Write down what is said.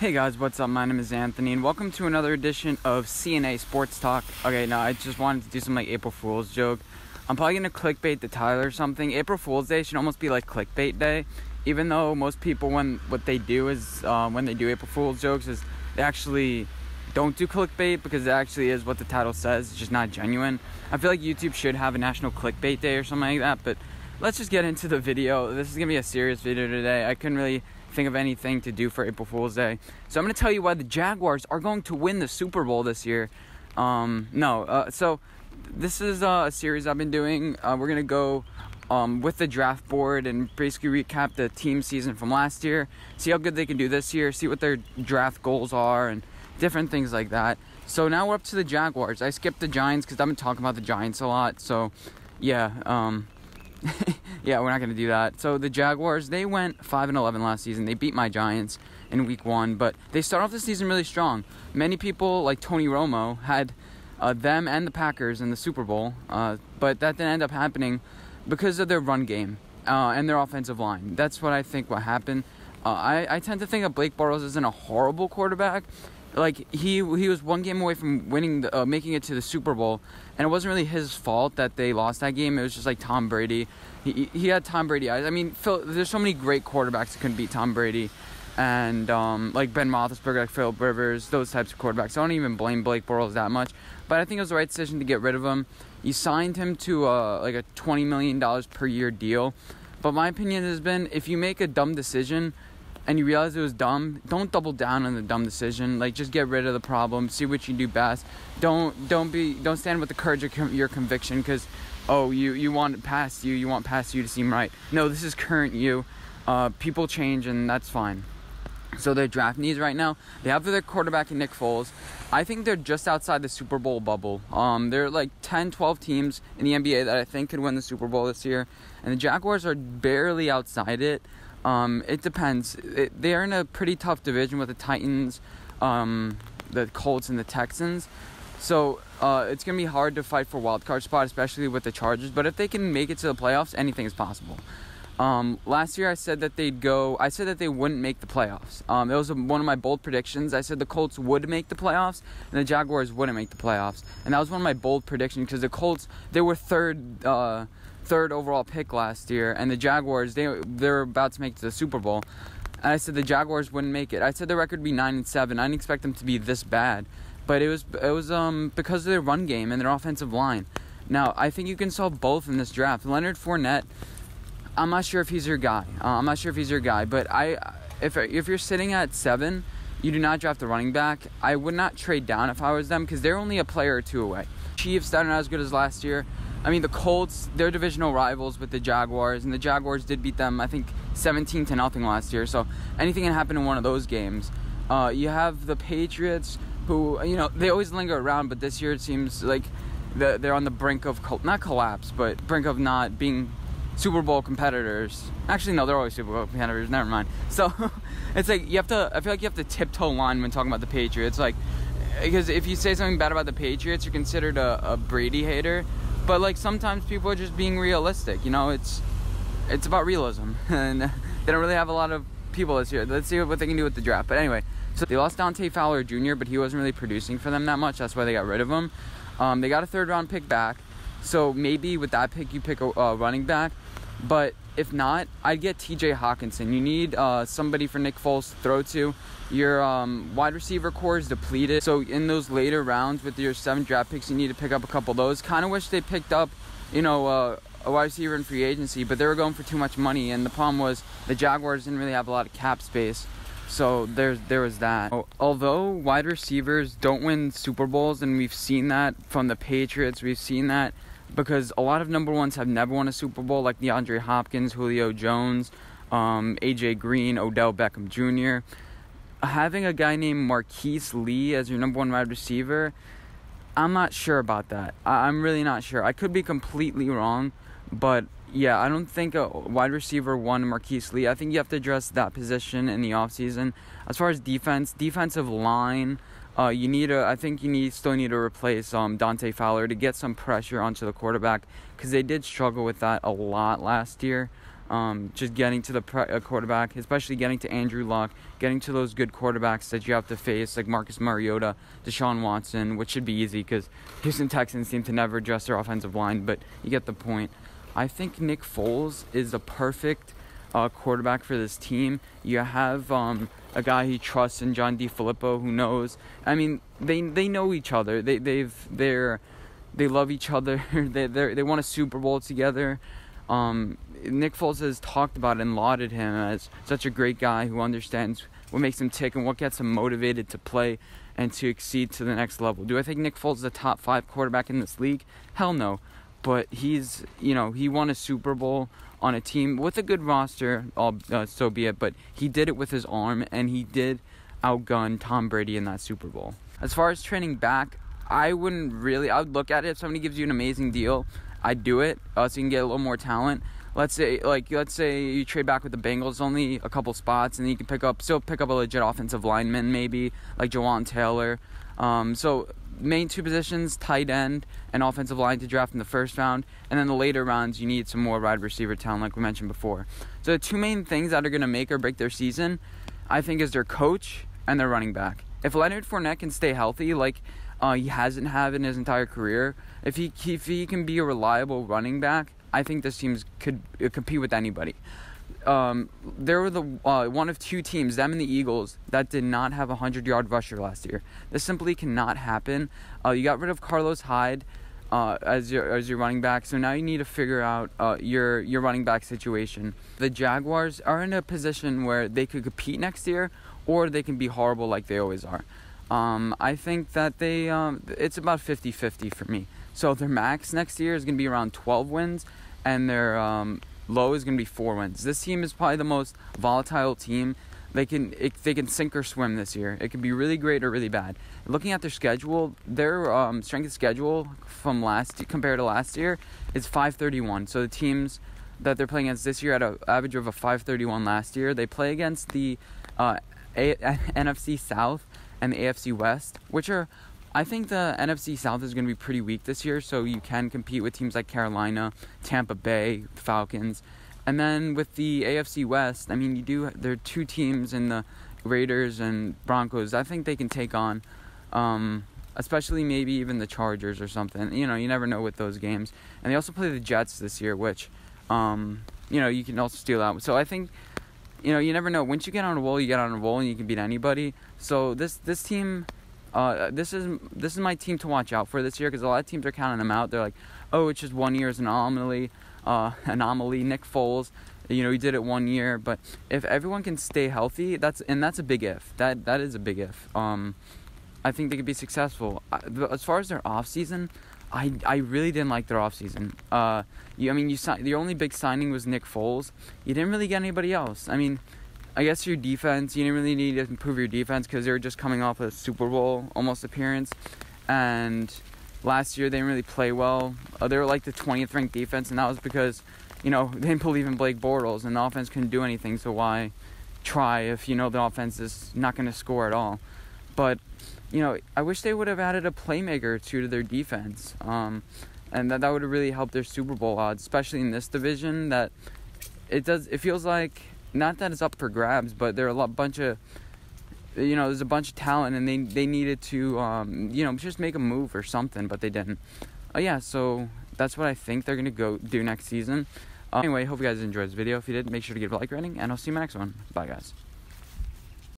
Hey guys, what's up? My name is Anthony, and welcome to another edition of CNA Sports Talk. Okay, now I just wanted to do some April Fool's joke. I'm probably gonna clickbait the title or something. April Fool's Day should almost be like clickbait day, even though most people, what they do is when they do April Fool's jokes is they actually don't do clickbait because it actually is what the title says. It's just not genuine. I feel like YouTube should have a National Clickbait Day or something like that. But let's just get into the video. This is gonna be a serious video today. I couldn't really think of anything to do for April Fool's Day, so I'm going to tell you why the Jaguars are going to win the Super Bowl this year. So this is a series I've been doing. We're going to go with the draft board and basically recap the team season from last year, see how good they can do this year, see what their draft goals are, and different things like that. So now we're up to the Jaguars. I skipped the Giants because I've been talking about the Giants a lot, so yeah, yeah, we're not going to do that. So the Jaguars, they went 5-11 last season. They beat my Giants in week 1, but they start off the season really strong. Many people, like Tony Romo, had them and the Packers in the Super Bowl, but that didn't end up happening because of their run game and their offensive line. That's what I think what happened. I tend to think that Blake Bortles isn't a horrible quarterback. Like, he was one game away from winning, making it to the Super Bowl, and it wasn't really his fault that they lost that game. It was just like Tom Brady. He had Tom Brady eyes. I mean, there's so many great quarterbacks that couldn't beat Tom Brady, and like Ben Roethlisberger, like Philip Rivers, those types of quarterbacks. I don't even blame Blake Bortles that much, but I think it was the right decision to get rid of him. You signed him to like a $20 million per year deal, but my opinion has been, if you make a dumb decision and you realize it was dumb, don't double down on the dumb decision. Like, just get rid of the problem, see what you do best. Don't stand with the courage of your conviction because, you want past you want past you to seem right. No, this is current you. People change, and that's fine. So their draft needs right now, they have their quarterback in Nick Foles. I think they're just outside the Super Bowl bubble. There are like 10, 12 teams in the NBA that I think could win the Super Bowl this year, and the Jaguars are barely outside it. It depends. They're in a pretty tough division with the Titans, the Colts, and the Texans. So it's going to be hard to fight for a wild card spot, especially with the Chargers. But if they can make it to the playoffs, anything is possible. Last year I said that they wouldn't make the playoffs. It was one of my bold predictions. I said the Colts would make the playoffs and the Jaguars wouldn't make the playoffs. And that was one of my bold predictions because the Colts, they were third overall pick last year, and the Jaguars, they're about to make it to the Super Bowl. And I said the Jaguars wouldn't make it. I said the record would be 9-7. I didn't expect them to be this bad, but it was because of their run game and their offensive line. Now I think you can solve both in this draft. Leonard Fournette, I'm not sure if he's your guy. But if you're sitting at 7, you do not draft a running back. I would not trade down if I was them because they're only a player or two away. Chiefs, they're not as good as last year. I mean, the Colts, they're divisional rivals with the Jaguars, and the Jaguars did beat them, I think, 17-0 last year. So anything can happen in one of those games. You have the Patriots, who, they always linger around, but this year it seems like they're on the brink of, not collapse, but brink of not being Super Bowl competitors. Actually, no, they're always Super Bowl competitors. Never mind. So it's like I feel like you have to tiptoe line when talking about the Patriots. Like, because if you say something bad about the Patriots, you're considered a Brady hater. But like, sometimes people are just being realistic. It's about realism, and they don't really have a lot of people this year. Let's see what they can do with the draft. But anyway, so they lost Dante Fowler Jr., but he wasn't really producing for them that much. That's why they got rid of him. They got a 3rd round pick back, so maybe with that pick you pick a running back. But if not, I'd get TJ Hawkinson. You need somebody for Nick Foles to throw to. Your wide receiver core is depleted. So in those later rounds with your 7 draft picks, you need to pick up a couple of those. Kind of wish they picked up, a wide receiver in free agency, but they were going for too much money. And the problem was the Jaguars didn't really have a lot of cap space. So there was that. Although wide receivers don't win Super Bowls, and we've seen that from the Patriots, we've seen that because a lot of number ones have never won a Super Bowl, like DeAndre Hopkins, Julio Jones, AJ Green, Odell Beckham Jr. Having a guy named Marquise Lee as your number 1 wide receiver, I'm not sure about that. I'm really not sure. I could be completely wrong, but yeah, I don't think a wide receiver 1 Marquise Lee. I think you have to address that position in the offseason. As far as defensive line, I think you still need to replace Dante Fowler to get some pressure onto the quarterback, because they did struggle with that a lot last year. just getting to the quarterback, especially getting to Andrew Luck, getting to those good quarterbacks that you have to face, like Marcus Mariota, Deshaun Watson, which should be easy because Houston Texans seem to never address their offensive line, but you get the point. I think Nick Foles is the perfect quarterback for this team. You have a guy he trusts in John DeFilippo, who knows. I mean, they know each other. They love each other. They won a Super Bowl together. Nick Foles has talked about and lauded him as such a great guy who understands what makes him tick and what gets him motivated to play and to exceed to the next level. Do I think Nick Foles is a top 5 quarterback in this league? Hell no. But he's, he won a Super Bowl on a team with a good roster, so be it. But he did it with his arm, and he did outgun Tom Brady in that Super Bowl. As far as training back, I would look at it. If somebody gives you an amazing deal, I'd do it so you can get a little more talent. Let's say you trade back with the Bengals, only a couple spots, and then you can still pick up a legit offensive lineman, maybe like Jawan Taylor. So main 2 positions, tight end and offensive line to draft in the first round, and then the later rounds you need some more wide receiver talent, like we mentioned before. So the 2 main things that are going to make or break their season, I think, is their coach and their running back. If Leonard Fournette can stay healthy, like he hasn't had in his entire career, if he can be a reliable running back, I think this team could compete with anybody. There were one of 2 teams, them and the Eagles, that did not have a 100-yard rusher last year. This simply cannot happen. You got rid of Carlos Hyde as your running back, so now you need to figure out your running back situation. The Jaguars are in a position where they could compete next year, or they can be horrible like they always are. I think that it's about 50-50 for me. So their max next year is going to be around 12 wins, and their low is going to be 4 wins. This team is probably the most volatile team. They can sink or swim this year. It can be really great or really bad. Looking at their schedule, their strength of schedule from compared to last year is 531. So the teams that they're playing against this year at an average of a 531 last year, they play against the NFC South and the AFC West, which are, I think the NFC South is going to be pretty weak this year, so you can compete with teams like Carolina, Tampa Bay, Falcons. And then with the AFC West, I mean, there are 2 teams in the Raiders and Broncos I think they can take on, especially maybe even the Chargers or something. You never know with those games. And they also play the Jets this year, which, you can also steal out. So I think, you never know. Once you get on a roll, you get on a roll, and you can beat anybody. So this team... this is my team to watch out for this year, because a lot of teams are counting them out. They're like, oh, it's just 1 year's anomaly. Nick Foles, he did it 1 year. But if everyone can stay healthy, that's a big if. That is a big if. I think they could be successful. As far as their off season, I really didn't like their off season. The only big signing was Nick Foles. You didn't really get anybody else. I mean, I guess your defense, you didn't really need to improve your defense because they were just coming off a Super Bowl almost appearance. And last year they didn't really play well. They were like the 20th ranked defense, and that was because, they didn't believe in Blake Bortles, and the offense couldn't do anything, so why try if, the offense is not going to score at all. But, I wish they would have added a playmaker or 2 to their defense. And that would have really helped their Super Bowl odds, especially in this division. That it feels like, not that it's up for grabs, but there are there's a bunch of talent, and they needed to, just make a move or something, but they didn't. So that's what I think they're going to go do next season. Anyway, hope you guys enjoyed this video. If you did, make sure to give a like rating, and I'll see you in my next one. Bye, guys.